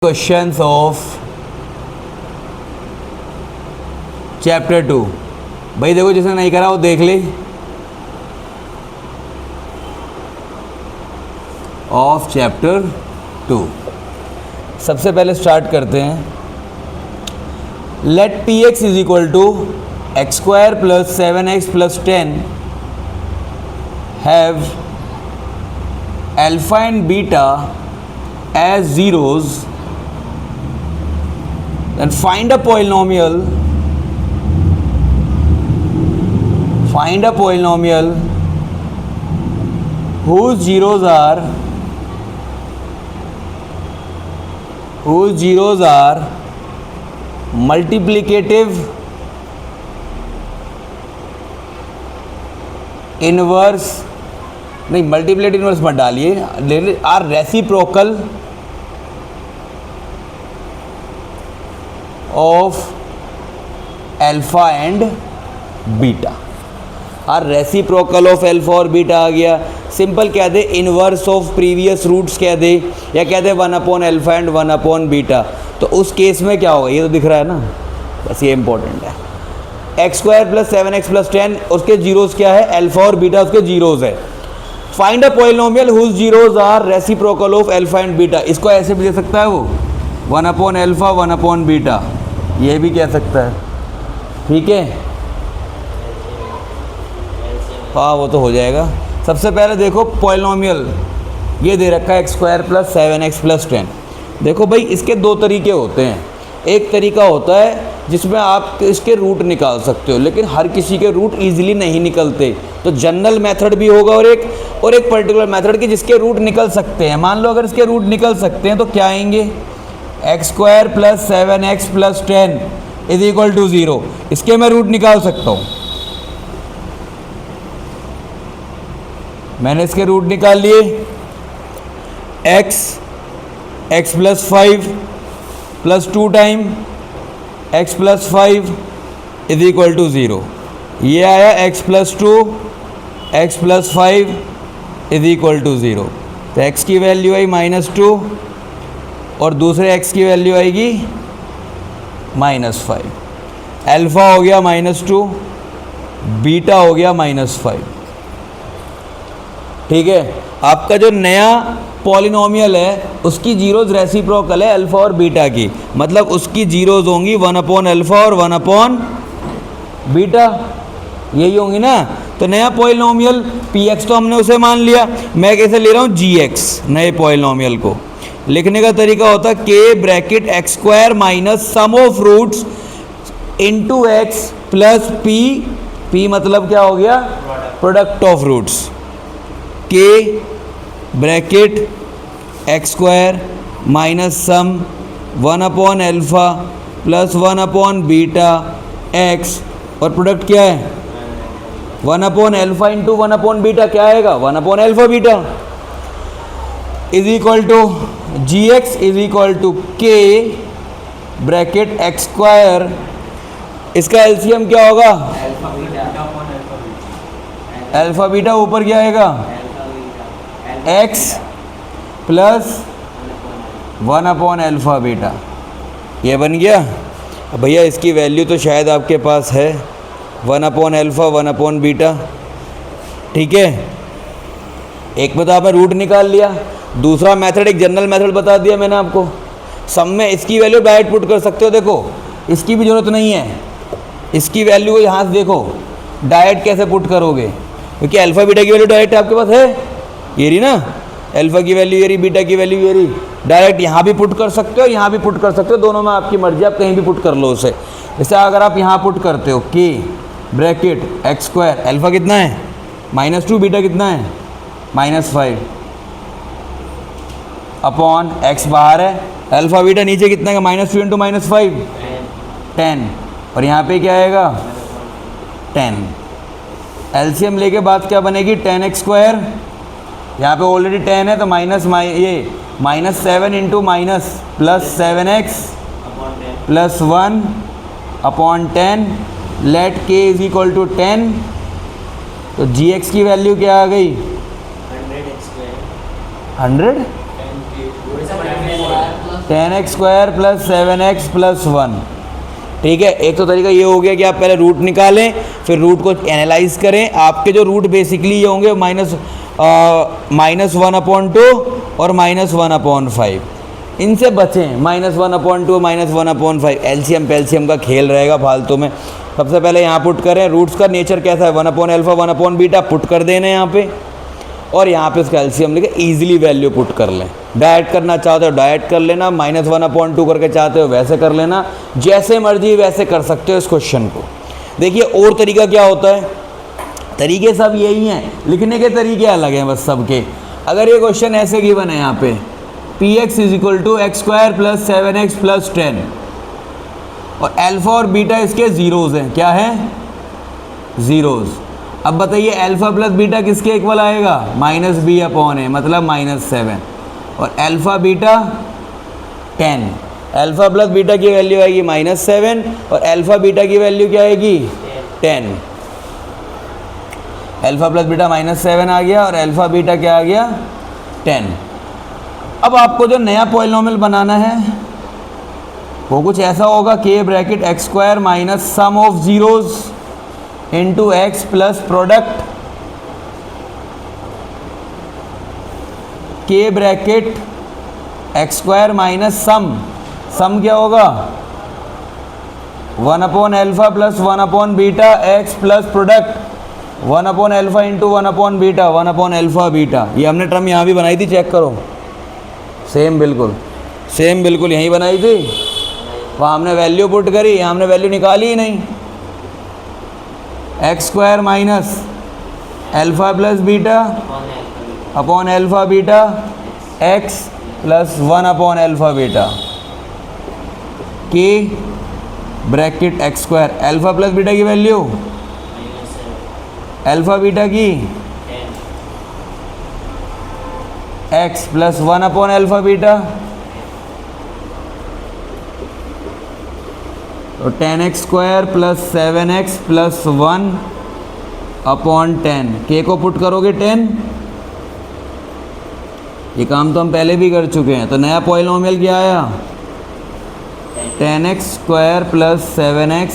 Questions of chapter 2। भाई देखो, जिसने नहीं करा वो देख ले। ऑफ चैप्टर 2 सबसे पहले स्टार्ट करते हैं। Let p x is equal to x square plus 7x plus 10 have alpha and beta as zeros, then find a polynomial whose zeros are multiplicative inverse, नहीं मल्टीप्लिकेटिव इनवर्स मत डालिए, are reciprocal of alpha and beta. Are reciprocal of alpha और beta आ गया। Simple कह दे inverse of previous roots कह दे, या कह दे 1 upon alpha and 1 upon beta. तो उस केस में क्या होगा, ये तो दिख रहा है ना, बस ये इंपॉर्टेंट है। X square plus 7x plus 10, उसके जीरोस क्या है, अल्फा और बीटा उसके जीरोस है। Find a polynomial whose zeros are reciprocal of alpha and beta. इसको ऐसे भी दे सकता है वो 1 अपॉन अल्फा 1 अपॉन बीटा, ये भी कह सकता है, ठीक है। हाँ वो तो हो जाएगा। सबसे पहले देखो पॉलिनोमियल ये दे रखा है x square plus 7x plus 10। देखो भाई, इसके दो तरीके होते हैं। एक तरीका होता है जिसमें आप इसके रूट निकाल सकते हो, लेकिन हर किसी के रूट इजीली नहीं निकलते। तो जनरल मेथड भी होगा और एक पर्टिकुलर मेथड की जिसके रूट निकल सकते हैं। मान लो अगर इसके रूट निकल सकते हैं तो क्या आएंगे, x square plus 7x plus 10 is equal to 0। इसके मैं रूट निकाल सकता हूँ। मैंने इसके रूट निकाल लिए। x plus 5 plus 2 time x plus 5 is equal to 0। ये आया x plus 2 x plus 5 is equal to 0। तो x की वैल्यू आई -2 और दूसरे x की वैल्यू आएगी -5। अल्फा हो गया -2, बीटा हो गया -5, ठीक है। आपका जो नया पॉलिनोमियल है उसकी जीरोज रेसिप्रोकल है अल्फा और बीटा की, मतलब उसकी जीरोज होंगी 1 अपॉन अल्फा और 1 अपॉन बीटा, यही होंगी ना। तो नया पॉलिनोमियल px तो हमने उसे मान लिया। मैं कैसे ले रहा हूँ, gx। नए पॉलिनोमियल को लिखने का तरीका होता है k bracket x square minus sum of roots into x plus p मतलब क्या हो गया, product of roots. k bracket x square minus sum 1 upon alpha plus 1 upon beta x, और प्रोडक्ट क्या है 1 upon alpha into 1 upon beta, क्या आएगा 1 upon alpha beta, is equal to gx is equal to k bracket x square. इसका LCM क्या होगा, alpha beta ऊपर क्या आएगा, x plus 1 upon alpha beta, ये बन गया। अब भैया इसकी वैल्यू तो शायद आपके पास है 1 अपॉन अल्फा 1 अपॉन बीटा, ठीक है। एक में तो आपने रूट निकाल लिया, दूसरा मेथड एक जनरल मेथड बता दिया मैंने आपको। सब में इसकी वैल्यू डायरेक्ट पुट कर सकते हो। देखो इसकी भी ज़रूरत नहीं है, इसकी वैल्यू को यहाँ से देखो डायरेक्ट कैसे पुट करोगे, क्योंकि अल्फा बीटा की वैल्यू डायरेक्ट आपके पास है, ये रही ना, अल्फा की वैल्यू ये रही, बीटा की वैल्यू ये रही। डायरेक्ट यहाँ भी पुट कर सकते हो, यहाँ भी पुट कर सकते हो, दोनों में आपकी मर्जी, आप कहीं भी पुट कर लो उसे। जैसे अगर आप यहाँ पुट करते हो k bracket x square, alpha कितना है -2, बीटा कितना है -5 अपॉन x बाहर है, अल्फा बीटा नीचे कितना है -2 इंटू -5 10, और यहाँ पे क्या आएगा 10। एलसीएम लेके बाद क्या बनेगी, 10x स्क्वायर, यहाँ पे ऑलरेडी 10 है तो -7 into minus plus 7x plus 1 upon 10, let k is equal to 10। तो gx की वैल्यू क्या आ गई 100x स्क्वायर 100। 10x² + 7x + 1। ठीक है, एक तो तरीका ये हो गया कि आप पहले रूट निकालें, फिर रूट को एनालाइज करें। आपके जो रूट बेसिकली ये होंगे -1/2 और -1/5, इनसे बचें। -1/2 -1/5 एलसीएम पेलसीएम का खेल रहेगा फालतू में। सबसे पहले यहाँ पुट करें, रूट्स का नेचर कैसा है, 1/α 1/β पुट कर देने यहाँ पे, और यहाँ पे उसका एलसीएम लेके ईजिली वैल्यू पुट कर लें। डायरेक्ट करना चाहते हो डायरेक्ट कर लेना, -1/2 करके चाहते हो वैसे कर लेना, जैसे मर्जी वैसे कर सकते हो इस क्वेश्चन को। देखिए और तरीका क्या होता है, तरीके सब यही हैं, लिखने के तरीके अलग हैं बस सबके। अगर ये क्वेश्चन ऐसे गिवन है यहाँ पे px = x² + 7x + 10 और अल्फ़ा और बीटा इसके ज़ीरोज़ हैं। क्या है, ज़ीरोज़। अब बताइए अल्फ़ा प्लस बीटा किसके इक्वल आएगा, -b/a, मतलब -7, और alpha beta 10। Alpha plus beta की वैल्यू आएगी -7 और अल्फ़ा बीटा की वैल्यू क्या आएगी, 10। अल्फ़ा प्लस बीटा -7 आ गया और अल्फ़ा बीटा क्या आ गया, 10। अब आपको जो नया पॉलिनॉमियल बनाना है वो कुछ ऐसा होगा, k bracket x² - sum of zeros into x plus product k bracket x² - sum क्या होगा, 1/α + 1/β x प्लस प्रोडक्ट 1/α इंटू 1/β 1/α। ये हमने टर्म यहाँ भी बनाई थी, चेक करो, सेम बिल्कुल यहीं बनाई थी। वहाँ हमने वैल्यू पुट करी, यहाँ हमने वैल्यू निकाली ही नहीं। x² - alpha plus beta upon alpha beta x plus 1/α k bracket x²। Alpha plus beta की वैल्यू, अल्फ़ा बीटा की x प्लस 1/α, तो 10x² + 7x + 1/10। k को पुट करोगे 10, ये काम तो हम पहले भी कर चुके हैं। तो नया पॉलिनॉमियल क्या आया, 10x² + 7x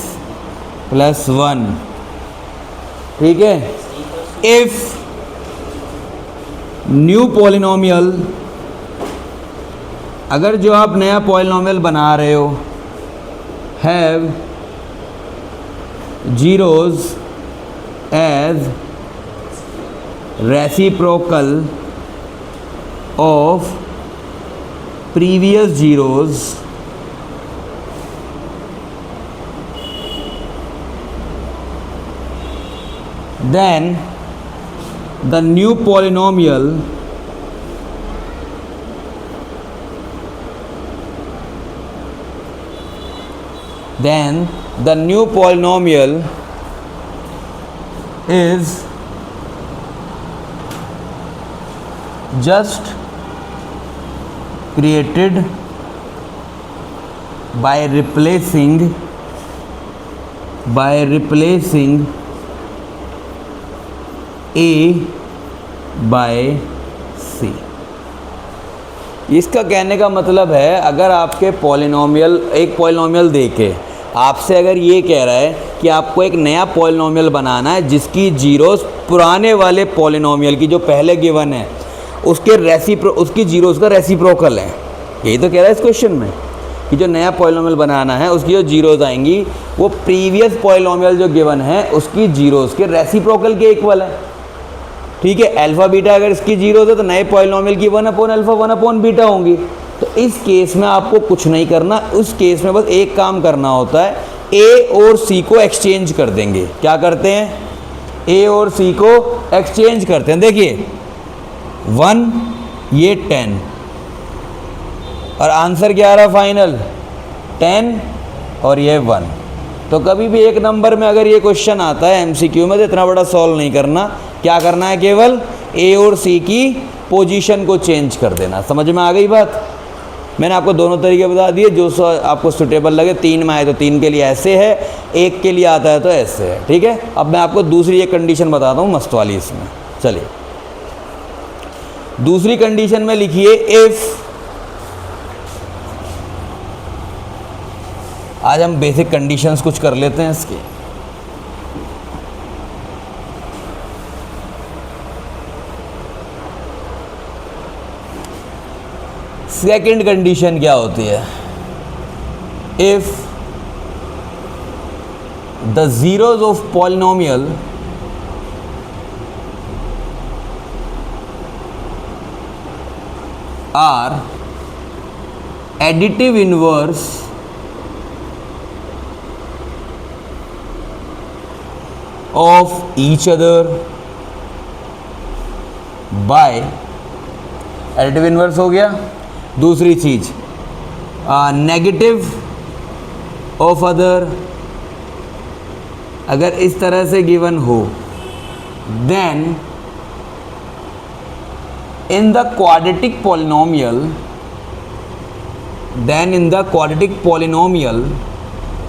+ 1। ठीक है, इफ न्यू पॉलिनॉमियल, अगर जो आप नया पॉलिनॉमियल बना रहे हो have zeros as reciprocal of previous zeros, then the new polynomial is just created by replacing a by c। इसका कहने का मतलब है, अगर आपके पॉलिनॉमियल, एक पॉलिनॉमियल देके आपसे अगर ये कह रहा है कि आपको एक नया पॉलिनॉमियल बनाना है जिसकी जीरोस पुराने वाले पॉलिनॉमियल की जो पहले गिवन है उसकी जीरोस का रेसिप्रोकल है, यही तो कह रहा है इस क्वेश्चन में कि जो नया पॉलिनॉमियल बनाना है उसकी जो जीरोस आएंगी वो प्रीवियस पॉलिनॉमियल जो गिवन है उसकी जीरोस के रेसिप्रोकल के इक्वल है। ठीक है, अल्फ़ा बीटा अगर इसकी जीरोस है तो नए पॉलिनॉमियल की 1/α 1/β होंगी। तो इस केस में आपको कुछ नहीं करना, उस केस में बस एक काम करना होता है, a और c को एक्सचेंज कर देंगे। क्या करते हैं, a और c को एक्सचेंज करते हैं। देखिए 1 ये 10 और आंसर क्या आ रहा फाइनल 10 और ये 1। तो कभी भी एक नंबर में अगर ये क्वेश्चन आता है MCQ में तो इतना बड़ा सॉल्व नहीं करना, क्या करना है, केवल a और c की पोजीशन को चेंज कर देना। समझ में आ गई बात। मैंने आपको दोनों तरीके बता दिए, जो आपको सुटेबल लगे। 3 में आए तो 3 के लिए ऐसे है, 1 के लिए आता है तो ऐसे है। ठीक है, अब मैं आपको दूसरी एक कंडीशन बताता हूँ मस्त वाली इसमें। चलिए दूसरी कंडीशन में लिखिए, आज हम बेसिक कंडीशंस कुछ कर लेते हैं इसके। सेकंड कंडीशन क्या होती है? If the zeros of polynomial are additive inverse of each other by, additive inverse हो गया। दूसरी चीज नेगेटिव ऑफ अदर, अगर इस तरह से गिवन हो, then in the quadratic polynomial,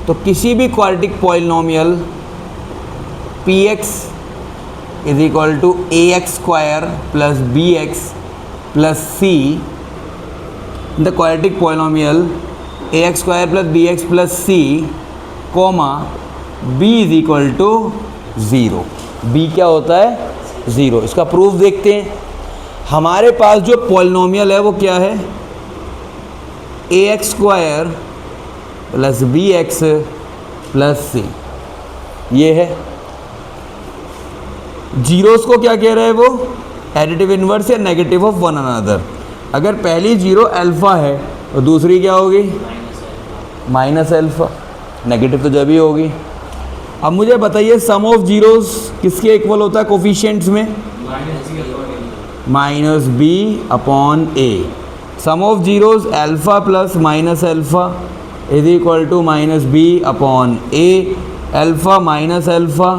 तो किसी भी quadratic polynomial p x is equal to a x square plus B x plus c, the quadratic polynomial a x square plus B x plus c comma b is equal to 0। b क्या होता है? 0। इसका proof देखते हैं। हमारे पास जो polynomial है वो क्या है? A x square plus B x plus C, ये है। जीरोस को क्या कह रहा है वो? एडिटिव इनवर्स या नेगेटिव ऑफ वन अनदर। अगर पहली जीरो अल्फा है तो दूसरी क्या होगी? Minus alpha. नेगेटिव तो जब ही होगी। अब मुझे बताइए सम ऑफ जीरोस किसके इक्वल होता है कोफिशिएंट्स में? Minus b upon a. Sum of zeros alpha plus minus alpha is equal to minus b upon a. Alpha minus alpha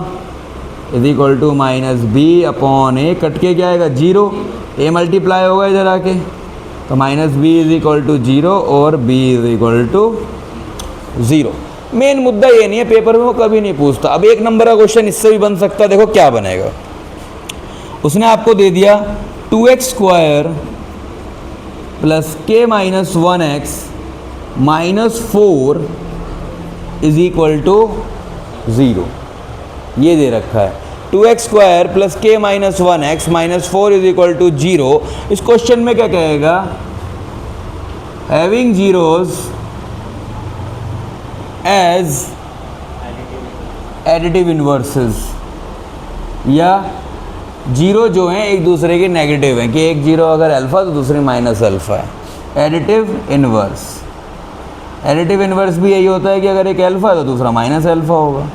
is equal to minus b upon a. Cut के क्या आएगा? 0। A multiply होगा इधर आके, तो minus b is equal to 0 और b is equal to 0। Main मुद्दा ये नहीं है, पेपर में वो कभी नहीं पूछता। अब एक नंबर का क्वेश्चन इससे भी बन सकता है। देखो क्या बनेगा। उसने आपको दे दिया 2x square plus k minus 1x minus 4 is equal to 0, ये दे रखा है। 2x square plus k minus 1x minus 4 is equal to 0। इस क्वेश्चन में क्या कहेगा? Having zeros as additive inverses, या जीरो जो हैं एक दूसरे के नेगेटिव हैं, कि एक जीरो अगर अल्फ़ा तो दूसरी माइनस अल्फ़ा है। एडिटिव इन्वर्स, एडिटिव इन्वर्स भी यही होता है कि अगर एक अल्फ़ा है तो दूसरा माइनस अल्फ़ा होगा।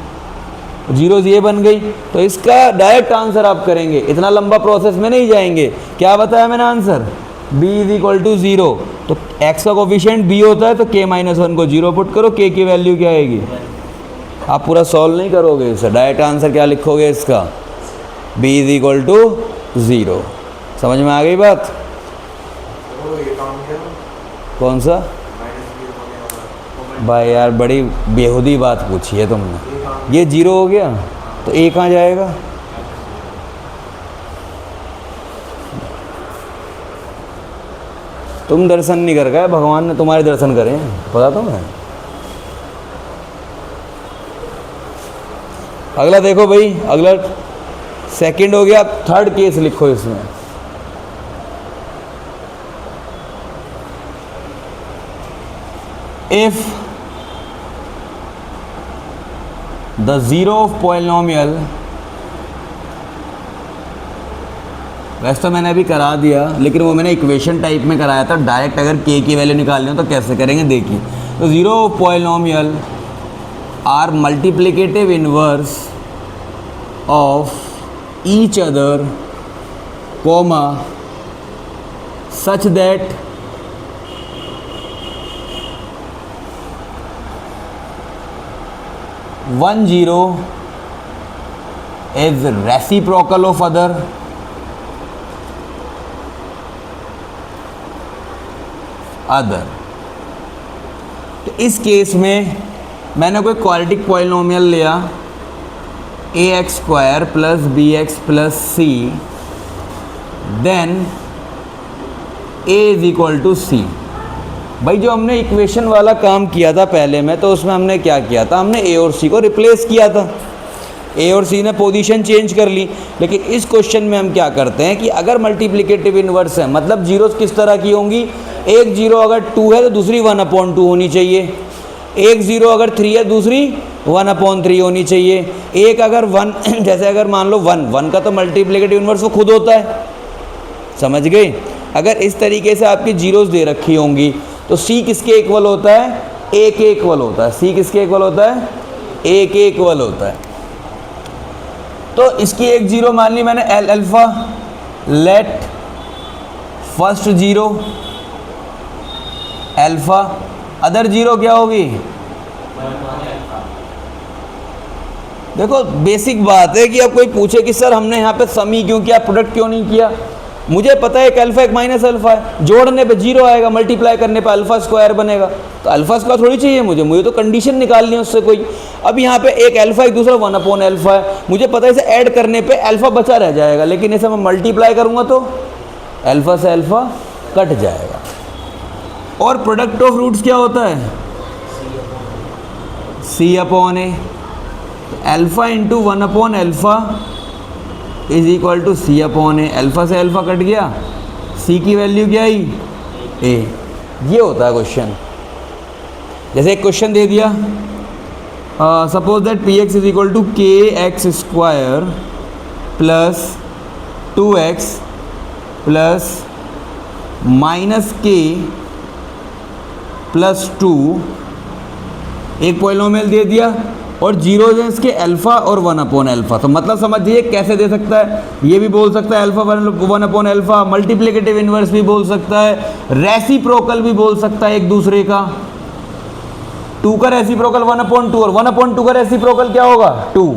जीरोज ये बन गई, तो इसका डायरेक्ट आंसर आप करेंगे। इतना लंबा प्रोसेस में नहीं जाएंगे। क्या बताया मैंने answer? b is equal to 0। तो x का कोफिशिएंट b होता है, तो k माइनस 1 को 0 पुट करो, k की वैल्यू क्या आएगी? आप पूरा सॉल्व नहीं करोगे इसे, डायरेक्ट आंसर क्या लिखोगे इसका? b is equal to 0। समझ में आ गई बात? कौन सा? भाई यार बड़ी बेहुदी बात पूछी है तुमने। ये 0 हो गया तो a कहाँ जाएगा? तुम दर्शन नहीं कर गए, भगवान ने तुम्हारे दर्शन करे, पता तुम्हें। अगला देखो भाई, अगला सेकंड हो गया। थर्ड केस लिखो इसमें। If the zero of polynomial, वैसे तो मैंने अभी करा दिया, लेकिन वो मैंने इक्वेशन टाइप में कराया था। डायरेक्ट अगर k की वैल्यू निकालनी हो तो कैसे करेंगे देखिए। तो zero of polynomial are multiplicative inverse of each other comma such that one zero is reciprocal of other. तो इस केस में मैंने कोई क्वाड्रेटिक पॉलिनोमियल लिया, A x square plus B x plus C, then A is equal to C. भाई जो हमने equation वाला काम किया था पहले में, तो उसमें हमने क्या किया था, हमने ए और सी को रिप्लेस किया था, ए और सी ने पोजीशन चेंज कर ली। लेकिन इस क्वेश्चन में हम क्या करते हैं कि अगर मल्टीप्लिकेटिव इन्वर्स है, मतलब जीरोस किस तरह की होंगी, एक जीरो अगर 2 है तो दूसरी 1/2 होनी चाहिए, एक जीरो अगर 3 है दूसरी 1/3 होनी चाहिए, एक अगर 1 जैसे अगर मान लो 1 का तो मल्टीप्लिकेटिव इन्वर्स वो खुद होता है, समझ गए। अगर इस तरीके से आपकी जीरोस दे रखी होंगी तो सी किसके इक्वल होता है, ए के इक्वल होता है। सी किसके इक्वल होता है, ए के इक्वल होता है। तो इसकी एक जीरो मान ली मैंने L alpha, let first zero alpha, other zero क्या होगी, देखो बेसिक बात है कि अब कोई पूछे कि सर हमने यहाँ पे समी क्यों किया, प्रोडक्ट क्यों नहीं किया, मुझे पता है एक अल्फा एक माइनस अल्फा है, जोड़ने पे जीरो आएगा, मल्टीप्लाई करने पे अल्फा स्क्वायर बनेगा, तो अल्फा स्क्वायर थोड़ी चाहिए मुझे तो कंडीशन निकालनी है उससे कोई। अब यहाँ पे एक अल्फा एक दूसरा 1/अल्फा है, मुझे पता है इसे ऐड करने पे अल्फा बचा रह जाएगा, लेकिन इसे मैं मल्टीप्लाई करूँगा तो अल्फा से अल्फा कट जाएगा। और प्रोडक्ट ऑफ रूट्स क्या होता है, C/A, अल्फा इंटू 1/अल्फा is equal to C/A। Alpha से अल्फा कट गया, सी की वैल्यू क्या आई, ए। ये होता है क्वेश्चन। जैसे एक क्वेश्चन दे दिया, suppose that P x is equal to K X square plus 2x plus minus के प्लस 2, एक पॉलिनोमियल दे दिया और जीरोज हैं इसके अल्फा और 1/अल्फा। तो मतलब समझिए कैसे दे सकता है, ये भी बोल सकता है अल्फा 1/अल्फा, मल्टीप्लिकेटिव इन्वर्स भी बोल सकता है, रेसिप्रोकल भी बोल सकता है एक दूसरे का। 2 का रेसिप्रोकल 1/2 और 1/2 का रेसिप्रोकल क्या होगा 2,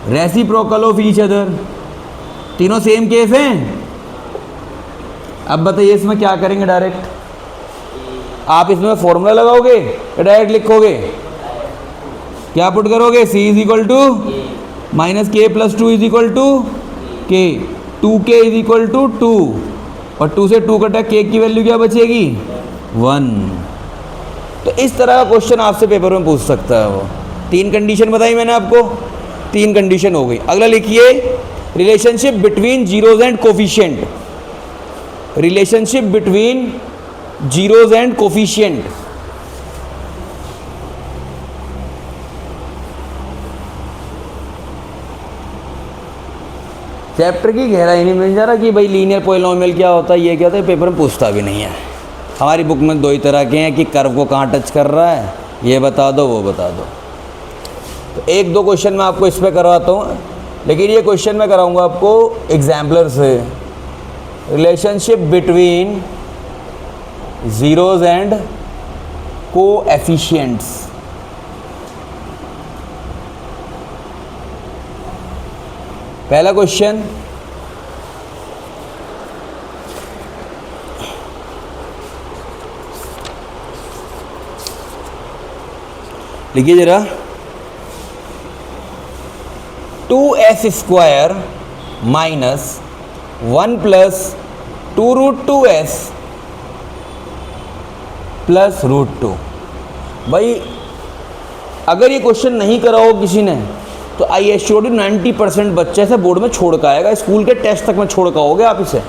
रेसिप्रोकल ऑफ ईच अदर। तीनों सेम केस हैं। अब बताइए इसमें क्या करेंगे, डायरेक्ट आप इसमें फॉर्मूला लगाओगे या डायरेक्ट लिखोगे, क्या पुट करोगे, c is equal to minus के plus 2 is equal to k, 2k is equal to 2, और 2 से 2 कटा k की वैल्यू क्या बचेगी 1। तो इस तरह का क्वेश्चन आपसे पेपर में पूछ सकता है वो। 3 कंडीशन बताई मैंने आपको, 3 कंडीशन हो गई। अगला लिखिए, relationship between zeros and coefficient, relationship between zeros and coefficient. Chapter की गहराई नहीं मिल जा रहा कि भाई लीनियर पॉलिनोमियल क्या होता है, ये क्या होता है, पेपर में पूछता भी नहीं है। हमारी बुक में 2 ही तरह के हैं कि कर्व को कहाँ टच कर रहा है, ये बता दो वो बता दो। तो 1-2 क्वेश्चन मैं आपको इस पर करवाता हूँ, लेकिन ये क्वेश्चन मैं कराऊंगा आपको एग्जाम्पलर से। Relationship between zeros and coefficients. पहला क्वेश्चन, लिखिए जरा, 2s square minus 1 plus 2√2s plus √2। भाई अगर ये क्वेश्चन नहीं करा हो किसी ने तो आई एश्योर यू 90% बच्चे से बोर्ड में छोड़ का आएगा, स्कूल के टेस्ट तक में छोड़ का हो गया आप इसे,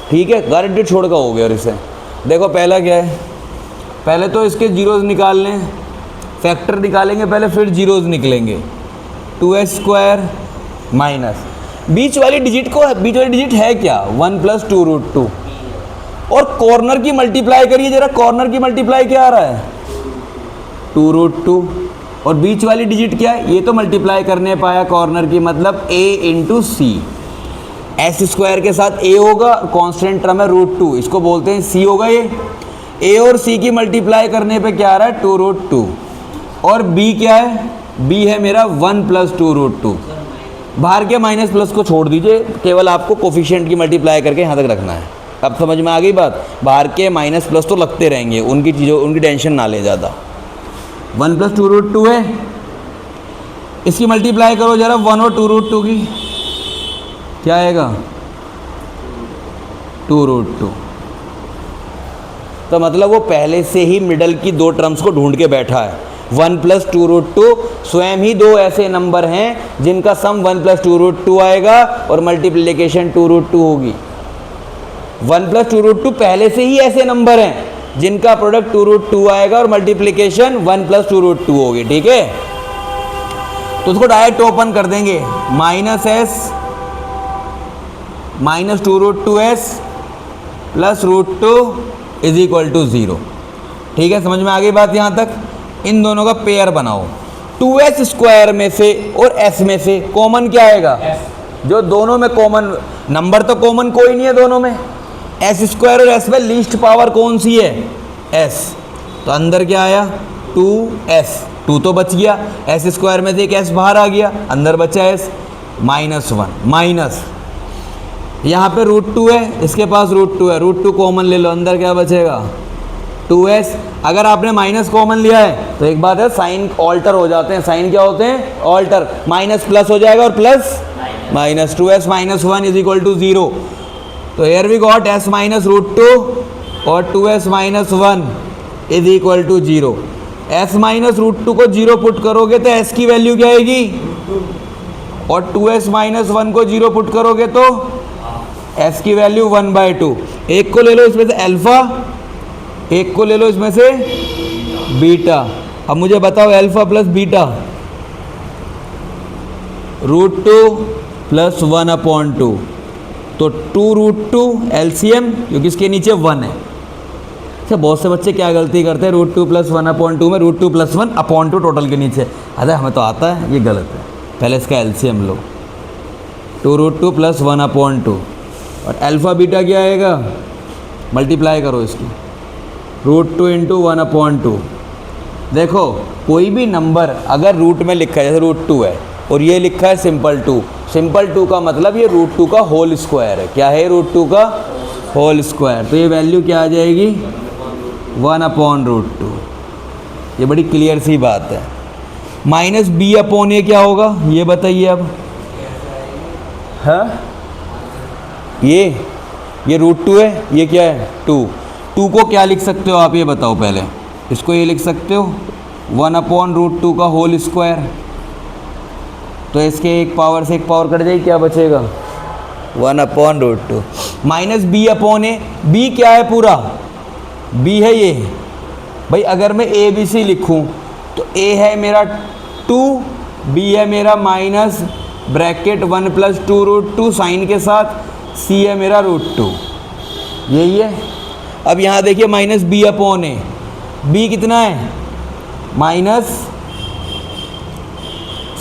ठीक है, गारंटेड छोड़ का हो गया। और इसे देखो पहला क्या है, पहले तो इसके जीरोज निकाल लें, फैक्टर निकालेंगे पहले, फिर जीरोज निकलेंगे। 2s स्क्वायर माइनस बीच वाली डिजिट है क्या 1 प्लस 2√2, और कॉर्नर की मल्टीप्लाई करिए जरा, कॉर्नर की मल्टीप्लाई क्या आ रहा है 2√2, और बीच वाली डिजिट क्या है, ये तो मल्टीप्लाई करने पाया कॉर्नर की, मतलब a into c. S square के साथ a होगा, कांस्टेंट टर्म है √2, इसको बोलते हैं c होगा ये। a और c की मल्टीप्लाई करने पे क्या आ रहा है 2√2, और b क्या है, b है मेरा 1 प्लस 2√2। बाहर के माइनस प्लस को छोड़ दीजिए, केवल आपको कोफिशिएंट की मल्टीप्लाई करके यहाँ तक रखना है। अब समझ में आ गई बात, बाहर के माइनस प्लस तो लगते रहेंगे, उनकी चीज़ों उनकी टेंशन ना ले ज़्यादा। 1 प्लस 2√2 है, इसकी मल्टीप्लाई करो जरा 1 और 2√2 की, क्या आएगा 2√2। तो मतलब वो पहले से ही मिडल की दो टर्म्स को ढूंढ के बैठा है। 1 + 2√2 स्वयं ही दो ऐसे नंबर हैं जिनका सम 1 + 2√2 आएगा और मल्टीप्लिकेशन 2√2 होगी। 1 + 2√2 पहले से ही ऐसे नंबर हैं जिनका प्रोडक्ट 2√2 आएगा और मल्टीप्लिकेशन 1 + 2√2 होगी। ठीक है, तो उसको डायरेक्ट ओपन कर देंगे। -s -2√2s + √2 = 0। ठीक है, समझ में आ गई बात यहाँ तक। इन दोनों का पेयर बनाओ। 2s² में से और s में से कॉमन क्या आएगा? जो दोनों में कॉमन नंबर, तो कॉमन कोई नहीं है दोनों में। s² और s में लीस्ट पावर कौन सी है? s। तो अंदर क्या आया? 2s, 2 तो बच गया, s² में से एक s बाहर आ गया, अंदर बचा s -1 माइनस यहाँ पे √2 है, इसके पास √2 है, √2 कॉमन ले लो, अंदर क्या बचेगा? 2s। अगर आपने माइनस कॉमन लिया है तो एक बात है, साइन ऑल्टर हो जाते हैं। साइन क्या होते हैं? ऑल्टर। माइनस प्लस हो जाएगा और प्लस माइनस। 2s - 1 = 0। तो हियर वी गॉट s - √2 और 2s - 1 = 0। s - √2 को 0 पुट करोगे तो s की वैल्यू क्या आएगी? और 2s - 1 को 0 पुट करोगे तो s की वैल्यू 1/2। एक को ले लो इसमें से अल्फा, एक को ले लो इसमें से बीटा। अब मुझे बताओ अल्फा प्लस बीटा। √2 + 1/2, तो 2√2 एलसीएम, क्योंकि इसके नीचे 1 है। अच्छा, बहुत से बच्चे क्या गलती करते हैं, √2 + 1/2 में √2 + 1/2 टोटल के नीचे। अरे हमें तो आता है, ये गलत है। पहले इसका एलसीएम लो, 2√2 + 1/2 और अल्फा बीटा क्या आएगा? मल्टीप्लाई करो इसकी, √2 × 1/2। देखो कोई भी नंबर अगर रूट में लिखा है, जैसे √2 है और ये लिखा है सिंपल 2, सिंपल 2 का मतलब ये √2 का होल स्क्वायर है। क्या है? √2 का होल स्क्वायर। तो ये वैल्यू क्या आ जाएगी? 1/√2। ये बड़ी क्लियर सी बात है। -b/a क्या होगा ये बताइए अब। हाँ, ये √2 है, ये क्या है? 2 को क्या लिख सकते हो आप, ये बताओ पहले। इसको ये लिख सकते हो 1/√2 का होल स्क्वायर। तो इसके एक पावर से एक पावर कट जाएगी, क्या बचेगा? 1/√2। -b/a, b क्या है? पूरा b है ये। भाई अगर मैं ABC लिखूं तो a है मेरा 2, b है मेरा माइनस ब्रैकेट 1 + 2√2 साइन के साथ, c है मेरा √2, यही है। अब यहाँ देखिए -b/a, b कितना है? माइनस,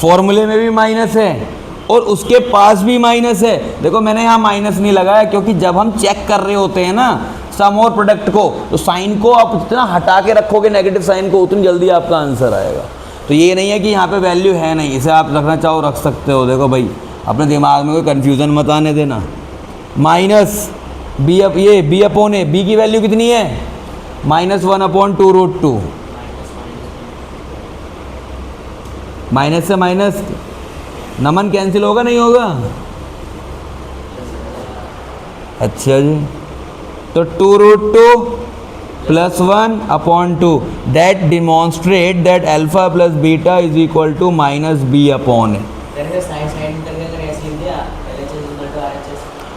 फॉर्मूले में भी माइनस है और उसके पास भी माइनस है। देखो मैंने यहाँ माइनस नहीं लगाया क्योंकि जब हम चेक कर रहे होते हैं ना सम और प्रोडक्ट को, तो साइन को आप जितना हटा के रखोगे नेगेटिव साइन को, उतनी जल्दी आपका आंसर आएगा। तो ये नहीं है कि यहाँ पे वैल्यू है नहीं, इसे आप रखना चाहो रख सकते हो। देखो भाई अपने दिमाग में कोई कन्फ्यूज़न मत आने देना। माइनस b/a, b की वैल्यू कितनी है? -1/2√2। माइनस से माइनस नमन कैंसिल होगा नहीं होगा? अच्छा जी, तो 2√2 + 1/2 that demonstrate that alpha plus beta is equal to -b/a।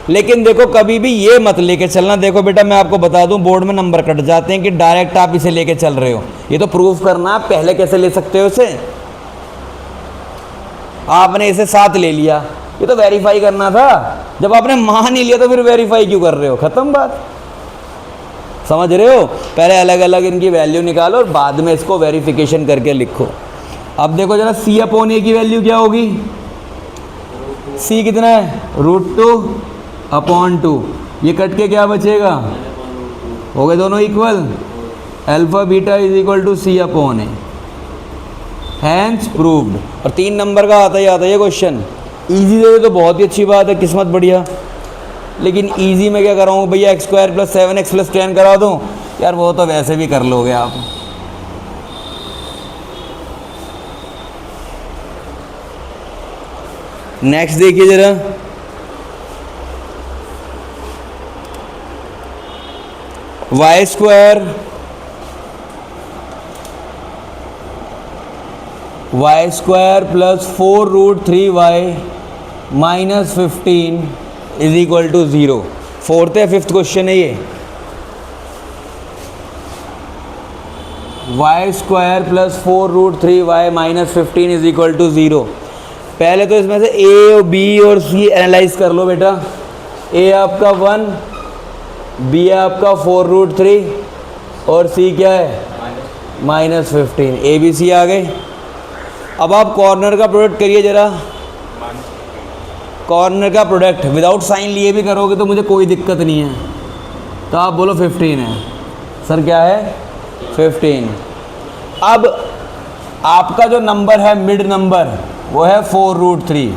लेकिन देखो कभी भी ये मत लेके चलना। देखो बेटा मैं आपको बता दूं, बोर्ड में नंबर कट जाते हैं कि डायरेक्ट आप इसे लेके चल रहे हो। ये तो प्रूफ करना, आप पहले कैसे ले सकते हो इसे? आपने इसे 7 ले लिया, ये तो वेरीफाई करना था। जब आपने मान ही लिया तो फिर वेरीफाई क्यों कर रहे हो? खत्म बात। समझ रहे हो? पहले अलग अलग इनकी वैल्यू निकालो और बाद में इसको वेरिफिकेशन करके लिखो। अब देखो जरा c/a की वैल्यू क्या होगी? c कितना है? √2/2। ये कट के क्या बचेगा? हो गए दोनों equal. Alpha beta is equal to c/a। Hence proved. और 3 नंबर का आता ही आता है ये क्वेश्चन। इजी दे तो बहुत ही अच्छी बात है, किस्मत बढ़िया। लेकिन इजी में क्या कराऊँ भैया? x² + 7x + 10 करा दूँ? यार वो तो वैसे भी कर लोगे आप। नेक्स्ट देखिए जरा, y square plus 4√3y minus 15 is equal to 0। Fourth या फिफ्थ क्वेश्चन है ये। Y square plus 4√3y minus 15 is equal to 0। पहले तो इसमें से ए और बी और सी एनालाइज कर लो बेटा। ए आपका 1, बी है आपका 4√3 और सी क्या है माइनस 15। ए बी सी आ गए। अब आप कॉर्नर का प्रोडक्ट करिए ज़रा। कॉर्नर का प्रोडक्ट विदाउट साइन लिए भी करोगे तो मुझे कोई दिक्कत नहीं है। तो आप बोलो 15 है सर, क्या है 15। अब आपका जो नंबर है मिड नंबर वो है 4√3।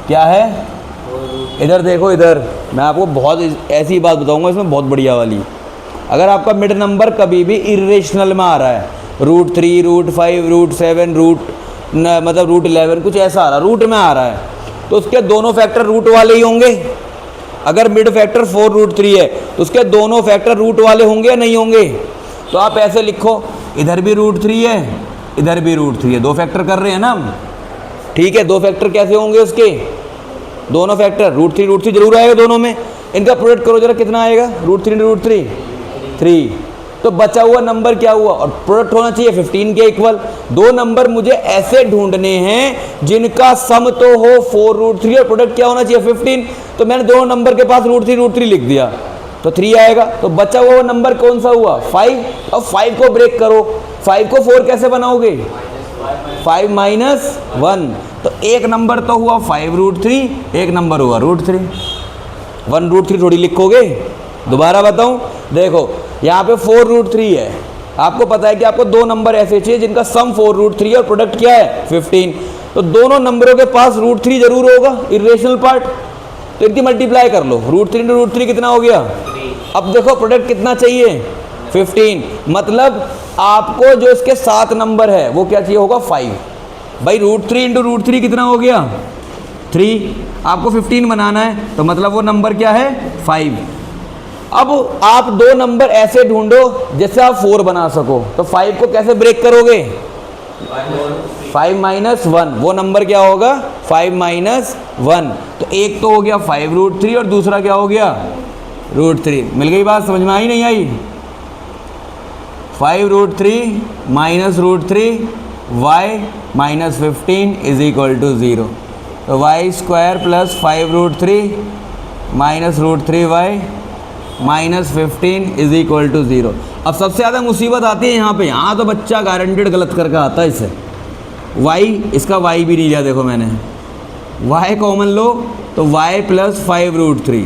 क्या है, इधर देखो, इधर मैं आपको बहुत ऐसी बात बताऊंगा इसमें बहुत बढ़िया वाली। अगर आपका मिड नंबर कभी भी इरेशनल में आ रहा है, √3, √5, √7, मतलब √11 कुछ ऐसा आ रहा है, रूट में आ रहा है, तो उसके दोनों फैक्टर रूट वाले ही होंगे। अगर मिड फैक्टर 4√3 है तो उसके दोनों फैक्टर रूट वाले होंगे या नहीं होंगे। तो आप ऐसे लिखो, इधर भी √3 है, इधर भी √3 है, दो फैक्टर कर रहे हैं ना हम। ठीक है, दो फैक्टर कैसे होंगे उसके, दोनों फैक्टर √3 जरूर आएगा दोनों में। इनका प्रोडक्ट करो जरा, कितना आएगा, √3 3। तो बचा हुआ नंबर क्या हुआ, और प्रोडक्ट होना चाहिए 15 के इक्वल। दो नंबर मुझे ऐसे ढूंढने हैं जिनका सम तो हो 4√3 और प्रोडक्ट क्या होना चाहिए 15। तो मैंने दोनों नंबर के पास √3 लिख दिया तो 3 आएगा। तो बचा हुआ नंबर कौन सा हुआ 5। अब 5 को ब्रेक करो, 5 को 4 कैसे बनाओगे, 5 माइनस 1। तो एक नंबर तो हुआ 5√3, एक नंबर हुआ √3। 1√3 थोड़ी लिखोगे, दोबारा बताऊं, देखो यहाँ पे 4√3 है। आपको पता है कि आपको दो नंबर ऐसे चाहिए जिनका सम 4√3 और प्रोडक्ट क्या है 15। तो दोनों नंबरों के पास √3 जरूर होगा, इरेशनल पार्ट। तो इनकी मल्टीप्लाई कर लो, √3 × √3 कितना हो गया 3। अब देखो प्रोडक्ट कितना चाहिए 15, मतलब आपको जो इसके साथ नंबर है वो क्या चाहिए होगा 5। भाई √3 × √3 कितना हो गया 3। आपको 15 बनाना है तो मतलब वो नंबर क्या है 5। अब आप दो नंबर ऐसे ढूंढो जैसे आप 4 बना सको। तो 5 को कैसे ब्रेक करोगे, 5 माइनस 1, वो नंबर क्या होगा 5 माइनस 1। तो एक तो हो गया 5√3 और दूसरा क्या हो गया √3। मिल गई बात, समझ में आई नहीं आई। 5√3 minus √3 y minus 15 is equal to 0। तो y square plus 5√3 minus √3y minus 15 is equal to 0। अब सबसे ज़्यादा मुसीबत आती है यहाँ पे, यहाँ तो बच्चा गारंटेड गलत करके आता है इससे। y, इसका y भी नहीं लिया, देखो मैंने y कॉमन लो तो y प्लस 5√3।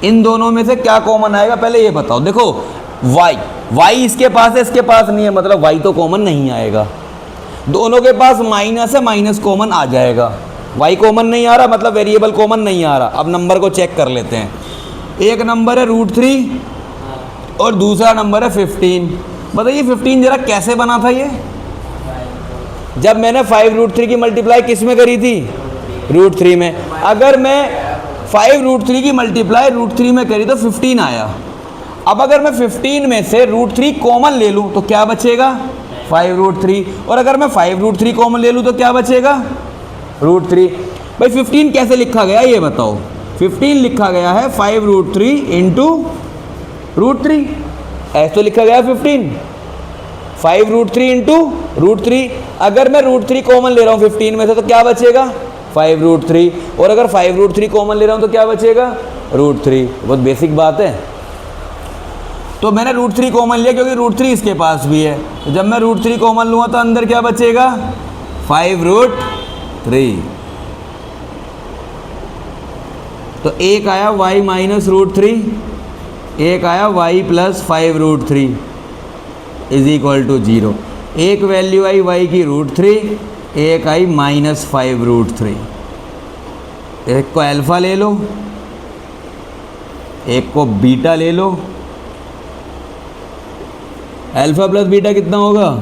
इन दोनों में से क्या कॉमन आएगा पहले ये बताओ। देखो y इसके पास है, इसके पास नहीं है, मतलब y तो कॉमन नहीं आएगा। दोनों के पास माइनस है, माइनस कॉमन आ जाएगा। y कॉमन नहीं आ रहा मतलब वेरिएबल कॉमन नहीं आ रहा। अब नंबर को चेक कर लेते हैं। एक नंबर है √3 और दूसरा नंबर है 15। बताइए 15 जरा कैसे बना था ये, जब मैंने 5√3 की मल्टीप्लाई किस में करी थी √3 में। अगर मैं 5√3 की मल्टीप्लाई √3 में करी तो 15 आया। अब अगर मैं 15 में से √3 कॉमन ले लूँ तो क्या बचेगा 5√3, और अगर मैं 5√3 कॉमन ले लूँ तो क्या बचेगा √3। भाई 15 कैसे लिखा गया ये बताओ। 15 लिखा गया है 5√3 इंटू √3, ऐसे तो लिखा गया है 15। 5√3 इंटू √3। अगर मैं √3 कॉमन ले रहा हूँ 15 में से तो क्या बचेगा 5√3, और अगर 5√3 कॉमन ले रहा हूँ तो क्या बचेगा √3। बहुत बेसिक बात है। तो मैंने √3 कॉमन लिया क्योंकि √3 इसके पास भी है। तो जब मैं √3 कॉमन लूँगा तो अंदर क्या बचेगा 5√3। तो एक आया y माइनस √3, एक आया y plus 5√3 is equal to 0। एक वैल्यू आई y की √3, एक आई माइनस 5√3। एक को अल्फ़ा ले लो, एक को बीटा ले लो। अल्फ़ा प्लस बीटा कितना होगा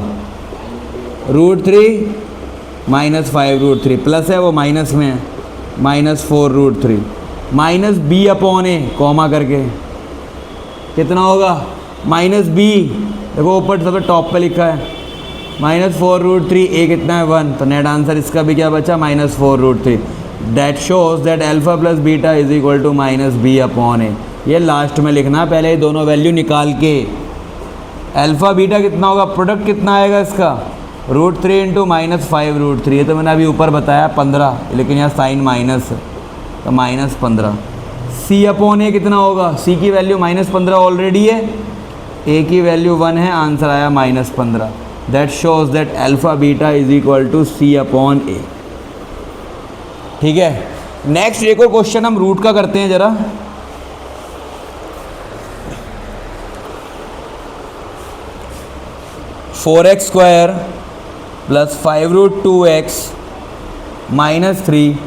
√3 माइनस 5√3, प्लस है वो माइनस में है, माइनस 4√3 माइनस b अपॉन ए कॉमा करके कितना होगा माइनस बी, देखो ऊपर सबसे टॉप पे लिखा है -4√3, ए कितना है 1, तो नेट आंसर इसका भी क्या बचा -4√3। That shows that alpha plus beta is equal to -b upon A. ये लास्ट में लिखना, पहले ये दोनों वैल्यू निकाल के। अल्फा बीटा कितना होगा, प्रोडक्ट कितना आएगा इसका √3 इंटू -5√3, ये तो मैंने अभी ऊपर बताया 15, लेकिन यहाँ साइन माइनस है तो -15। सी अपॉन ए कितना होगा, सी की वैल्यू -15 ऑलरेडी है, ए की वैल्यू 1 है, आंसर आया -15। That shows that alpha beta is equal to C upon A. ठीक है, नेक्स्ट एक और क्वेश्चन हम रूट का करते हैं जरा। (4x² + 5√2x - 3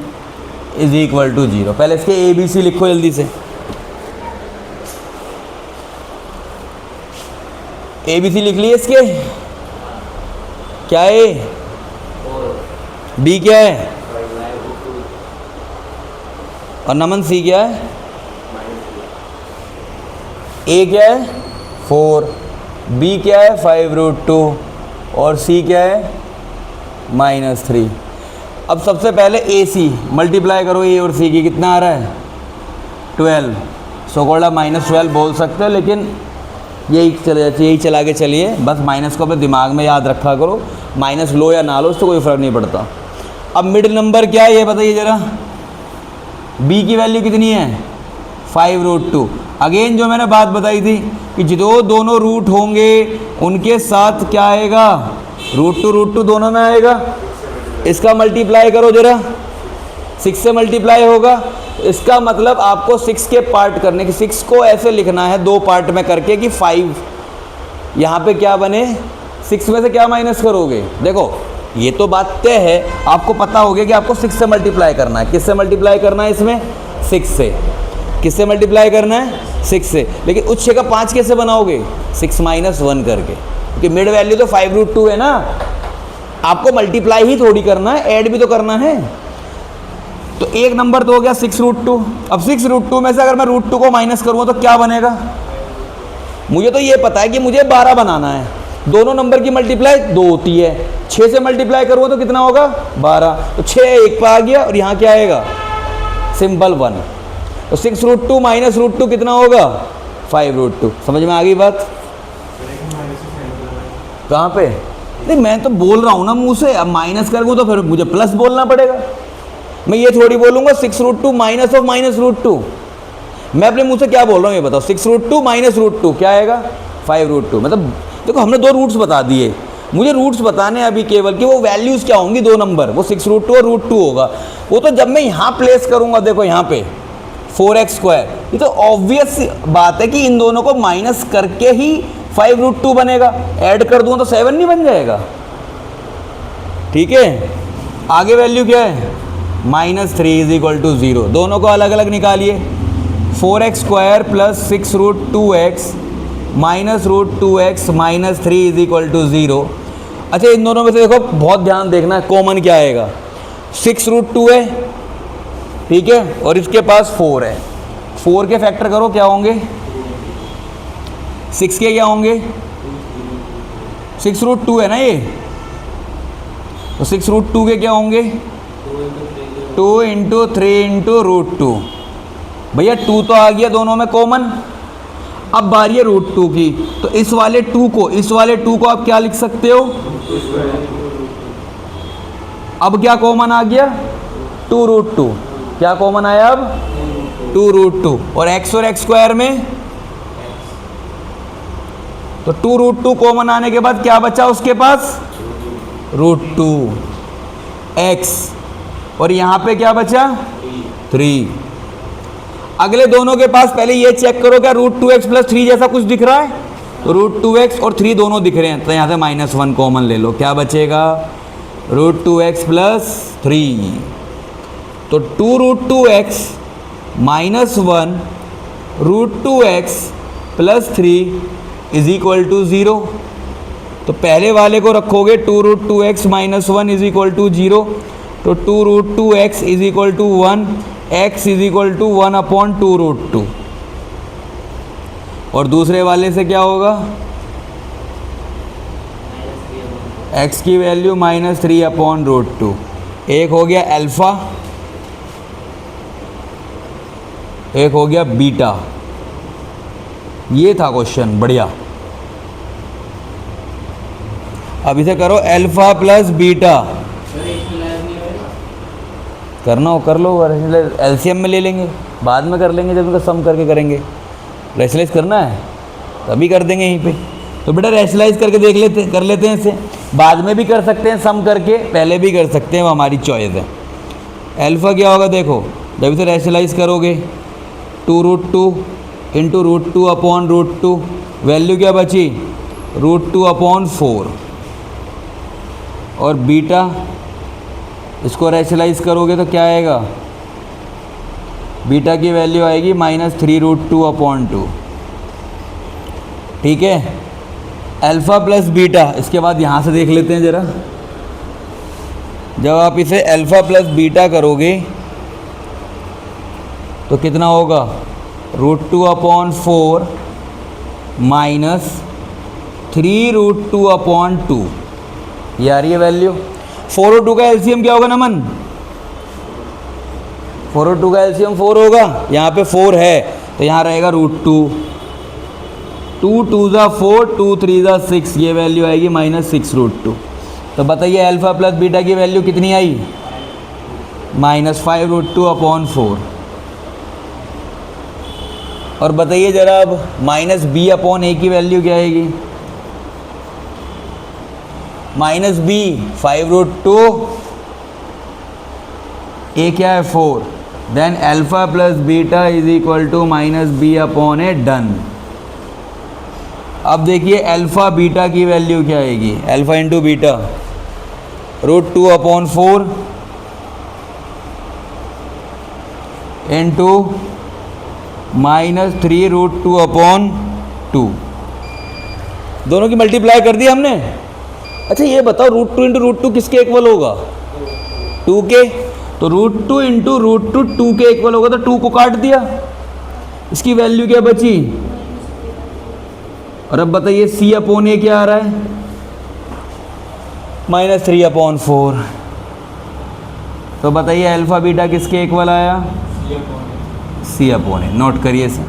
is equal to 0। पहले इसके ए बी सी लिखो जल्दी से। ए बी सी लिख लिए इसके, क्या है बी क्या है और नमन सी क्या है, ए क्या है 4, बी क्या है 5√2 और सी क्या है -3। अब सबसे पहले ए सी मल्टीप्लाई करो, ए और सी की कितना आ रहा है 12, सो कॉल्ड -12 बोल सकते हो, लेकिन यही चला के चलिए, बस माइनस को अपने दिमाग में याद रखा करो, माइनस लो या ना लो उससे कोई फ़र्क नहीं पड़ता। अब मिडिल नंबर क्या है ये बताइए ज़रा, बी की वैल्यू कितनी है 5√2। अगेन जो मैंने बात बताई थी कि जो दोनों रूट होंगे उनके साथ क्या आएगा, √2 दोनों में आएगा। इसका मल्टीप्लाई करो जरा, 6 से मल्टीप्लाई होगा, इसका मतलब आपको 6 के पार्ट करने की, 6 को ऐसे लिखना है 2 पार्ट में करके कि 5 यहाँ पे क्या बने, 6 में से क्या माइनस करोगे। देखो ये तो बात तय है, आपको पता हो गया कि आपको 6 से मल्टीप्लाई करना है। किससे मल्टीप्लाई करना है इसमें 6 से, किससे मल्टीप्लाई करना है 6 से, लेकिन उस 6 का 5 कैसे बनाओगे 6 - 1 करके, क्योंकि मिड वैल्यू तो 5√2 है ना, आपको मल्टीप्लाई ही थोड़ी करना है, ऐड भी तो करना है। तो एक नंबर तो हो गया 6√2। अब 6√2 में से अगर मैं √2 को माइनस करूँ तो क्या बनेगा, मुझे तो ये पता है कि मुझे 12 बनाना है, दोनों नंबर की मल्टीप्लाई 2 होती है, 6 से मल्टीप्लाई करूँ तो कितना होगा 12, तो 6 एक पे आ गया और यहाँ क्या आएगा सिंपल 1, तो 6√2 - √2 कितना होगा 5√2। समझ में आ गई बात, कहाँ पे, नहीं मैं तो बोल रहा हूँ ना मुँह से, अब माइनस करूँ तो फिर मुझे प्लस बोलना पड़ेगा, मैं ये थोड़ी बोलूँगा 6√2 माइनस ऑफ -√2, मैं अपने मुंह से क्या बोल रहा हूँ ये बताओ, 6√2 - √2 क्या आएगा 5√2। मतलब देखो हमने 2 रूट्स बता दिए, मुझे रूट्स बताने अभी केवल कि वो वैल्यूज़ क्या होंगी, 2 नंबर, वो 6√2 और √2 होगा। वो तो जब मैं यहाँ प्लेस करूँगा, देखो यहाँ पे 4x², ये तो ऑब्वियस बात है कि इन दोनों को माइनस करके ही 5√2 बनेगा, ऐड कर दूँ तो 7 नहीं बन जाएगा। ठीक है, आगे वैल्यू क्या है -3 इज इक्वल टू 0, दोनों को अलग अलग निकालिए। 4x² + 6√2x -√2x -3 is equal to 0। अच्छा इन दोनों में से देखो बहुत ध्यान देखना है, कॉमन क्या आएगा, 6√2 है, ठीक है, और इसके पास 4 है, 4 के फैक्टर करो क्या होंगे 6 के क्या होंगे 6√2 है ना ये, तो 6√2 के क्या होंगे 2 × 3 × √2। भैया 2 तो आ गया दोनों में कॉमन। अब बारी है √2 की, तो इस वाले 2 को आप क्या लिख सकते हो, अब क्या कॉमन आ गया 2√2, क्या कॉमन आया अब 2√2, और x और x² में तो 2√2 कॉमन आने के बाद क्या बचा उसके पास √2x, और यहाँ पे क्या बचा 3। अगले दोनों के पास पहले ये चेक करो क्या √2x + 3 जैसा कुछ दिख रहा है, तो √2x और 3 दोनों दिख रहे हैं, तो यहाँ से -1 कॉमन ले लो, क्या बचेगा √2x + 3, तो 2√2x - 1 √2x + 3 is equal to 0। तो पहले वाले को रखोगे 2√2x - 1 इज इक्वल टू 0, तो 2√2x is equal to 1, x is equal to 1/2√2। और दूसरे वाले से क्या होगा, x की वैल्यू -3/√2। एक हो गया अल्फ़ा, एक हो गया बीटा। ये था क्वेश्चन, बढ़िया। अब इसे करो अल्फ़ा प्लस बीटा, करना हो कर लो, एलसीएम में ले लेंगे, बाद में कर लेंगे जब इनका सम करके करेंगे। रैशनलाइज करना है तभी कर देंगे यहीं पे। तो बेटा रैशनलाइज करके कर लेते हैं इसे, बाद में भी कर सकते हैं सम करके, पहले भी कर सकते हैं, वो हमारी चॉइस है। अल्फ़ा क्या होगा देखो, जब इसे रैशनलाइज करोगे 2√2 इंटू √2/√2, वैल्यू क्या बची √2/4। और बीटा इसको रैशनलाइज करोगे तो क्या आएगा, बीटा की वैल्यू आएगी -3√2/2। ठीक है, अल्फ़ा प्लस बीटा। इसके बाद यहाँ से देख लेते हैं ज़रा, जब आप इसे अल्फ़ा प्लस बीटा करोगे तो कितना होगा, √2/4 -3√2/2। यार ये वैल्यू 4 और 2 का एलसीएम क्या होगा नमन, 4 और 2 का एलसीएम 4 होगा। यहाँ पे 4 है तो यहाँ रहेगा √2, 2 2 ज़ा 4, 2 3 ज़ा 6, ये वैल्यू आएगी -6√2। तो बताइए अल्फ़ा प्लस बीटा की वैल्यू कितनी आई, -5√2/4। और बताइए ज़रा अब -b/a की वैल्यू क्या आएगी, -b 5√2, a क्या है 4, then alpha plus beta is equal to -b/a, done. अब देखिए अल्फ़ा बीटा की वैल्यू क्या आएगी, अल्फ़ा इंटू बीटा √2/4 इंटू -3√2/2, दोनों की मल्टीप्लाई कर दी हमने। अच्छा ये बताओ √2 इंटू √2 किसके इक्वल होगा, 2 के। तो √2 इंटू √2 2 के इक्वल होगा, तो 2 को काट दिया, इसकी वैल्यू क्या बची। और अब बताइए c/a क्या आ रहा है, -3/4। तो बताइए अल्फ़ा बीटा किसके इक्वल आया, c/a। नोट करिए इसे।